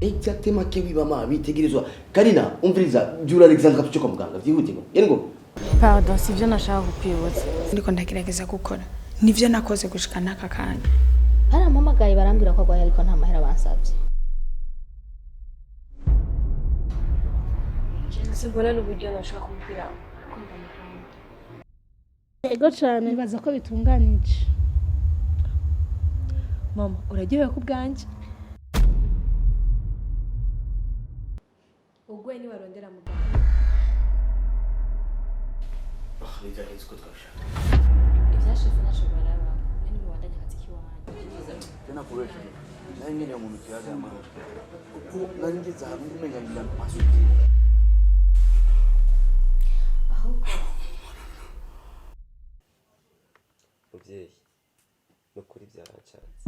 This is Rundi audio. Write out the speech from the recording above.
exactement ke wibama bitegerezwa Karina umviriza Jura Alexandra tucyo kwa muganga byihutirwa yengo Pardon sivyo nashaka kukwibutsa ndiko ndagerageza gukora nivyo nakoze gushika naka kanya barampamagaye barambwira ko agwaye ariko nta mahera bansavye simbona n'uburyo nashaka kumubwira ego cyane nibaza ko bitunganije mama uraryohewe ku bwanje ugwe ni warondera muganga reka hitsko twashaka ivyashize nashobora baraba nani mu bandanya kazi kiwanje tena kuresha naye ngene umuntu kiyaza amahoro kuko nari ngeze ahantu umenya ngira masuki mubyeyi no kuri byarancanze